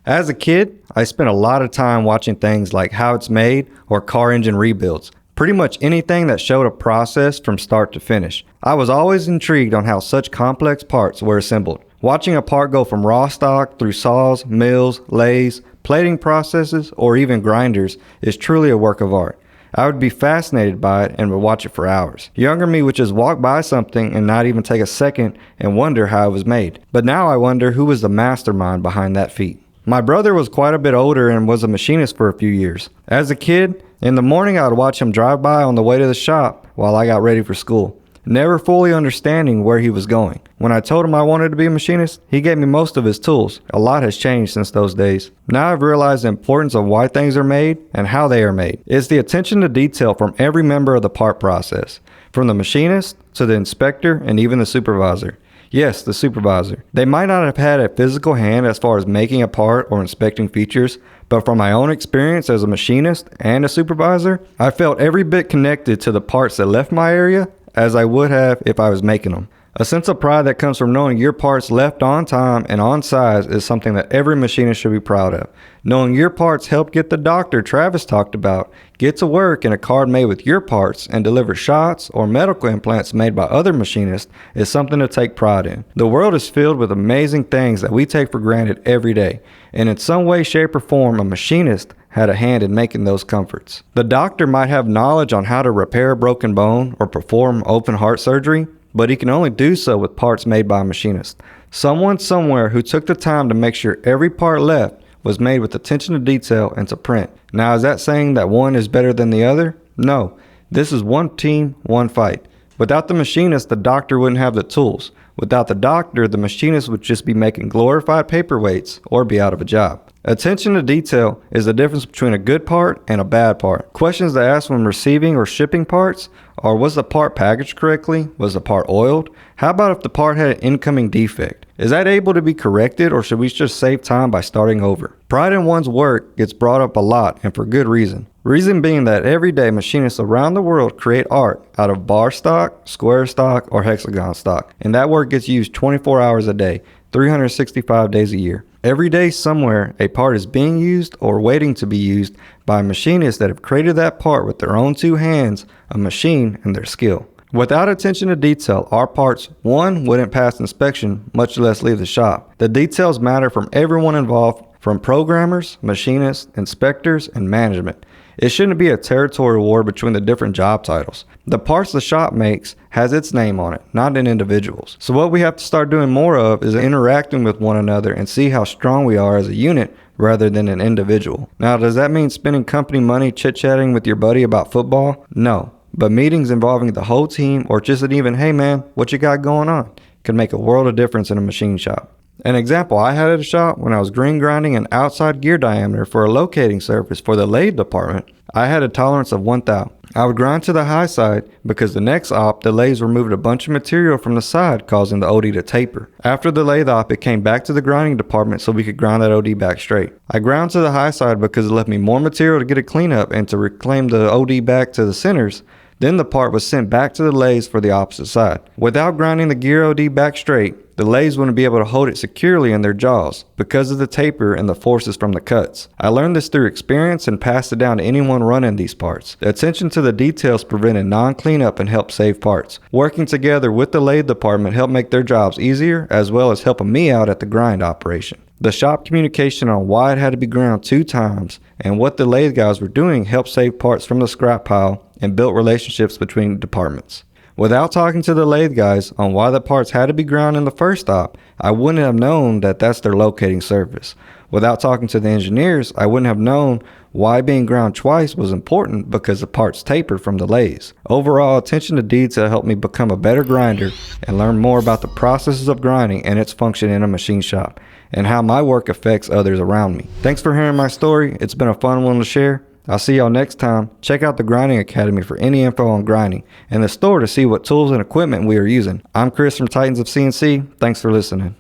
As a kid, I spent a lot of time watching things like how it's made or car engine rebuilds. Pretty much anything that showed a process from start to finish. I was always intrigued on how such complex parts were assembled. Watching a part go from raw stock through saws, mills, lathes, plating processes, or even grinders is truly a work of art. I would be fascinated by it and would watch it for hours. Younger me would just walk by something and not even take a second and wonder how it was made. But now I wonder who was the mastermind behind that feat. My brother was quite a bit older and was a machinist for a few years. As a kid, in the morning I would watch him drive by on the way to the shop while I got ready for school, never fully understanding where he was going. When I told him I wanted to be a machinist, he gave me most of his tools. A lot has changed since those days. Now I've realized the importance of why things are made and how they are made. It's the attention to detail from every member of the part process, from the machinist to the inspector and even the supervisor. Yes, the supervisor. They might not have had a physical hand as far as making a part or inspecting features, but from my own experience as a machinist and a supervisor, I felt every bit connected to the parts that left my area as I would have if I was making them. A sense of pride that comes from knowing your parts left on time and on size is something that every machinist should be proud of. Knowing your parts helped get the doctor Travis talked about get to work in a car made with your parts and deliver shots or medical implants made by other machinists is something to take pride in. The world is filled with amazing things that we take for granted every day, and in some way, shape, or form, a machinist had a hand in making those comforts. The doctor might have knowledge on how to repair a broken bone or perform open heart surgery, but he can only do so with parts made by a machinist. Someone somewhere who took the time to make sure every part left was made with attention to detail and to print. Now, is that saying that one is better than the other? No. This is one team, one fight. Without the machinist, the doctor wouldn't have the tools. Without the doctor, the machinist would just be making glorified paperweights or be out of a job. Attention to detail is the difference between a good part and a bad part. Questions to ask when receiving or shipping parts are: was the part packaged correctly? Was the part oiled? How about if the part had an incoming defect? Is that able to be corrected, or should we just save time by starting over? Pride in one's work gets brought up a lot, and for good reason. Reason being that every day machinists around the world create art out of bar stock, square stock, or hexagon stock, and that work gets used 24 hours a day, 365 days a year. Every day somewhere, a part is being used or waiting to be used by machinists that have created that part with their own two hands, a machine, and their skill. Without attention to detail, our parts, one, wouldn't pass inspection, much less leave the shop. The details matter from everyone involved, from programmers, machinists, inspectors, and management. It shouldn't be a territory war between the different job titles. The parts the shop makes has its name on it, not an individual's. So what we have to start doing more of is interacting with one another and see how strong we are as a unit rather than an individual. Now, does that mean spending company money chit-chatting with your buddy about football? No. But meetings involving the whole team or just an even, hey man, what you got going on, can make a world of difference in a machine shop. An example I had at a shop when I was green grinding an outside gear diameter for a locating surface for the lathe department, I had a tolerance of 1 thou. I would grind to the high side because the next op, the lathes removed a bunch of material from the side, causing the OD to taper. After the lathe op, it came back to the grinding department so we could grind that OD back straight. I ground to the high side because it left me more material to get a cleanup and to reclaim the OD back to the centers. Then the part was sent back to the lathes for the opposite side. Without grinding the gear OD back straight, the lathes wouldn't be able to hold it securely in their jaws because of the taper and the forces from the cuts. I learned this through experience and passed it down to anyone running these parts. The attention to the details prevented non-cleanup and helped save parts. Working together with the lathe department helped make their jobs easier, as well as helping me out at the grind operation. The shop communication on why it had to be ground 2 times and what the lathe guys were doing helped save parts from the scrap pile and built relationships between departments. Without talking to the lathe guys on why the parts had to be ground in the first op, I wouldn't have known that that's their locating surface. Without talking to the engineers, I wouldn't have known why being ground twice was important because the parts taper from the lathes. Overall, attention to detail helped me become a better grinder and learn more about the processes of grinding and its function in a machine shop, and how my work affects others around me. Thanks for hearing my story. It's been a fun one to share. I'll see y'all next time. Check out the Grinding Academy for any info on grinding, and the store to see what tools and equipment we are using. I'm Chris from Titans of CNC. Thanks for listening.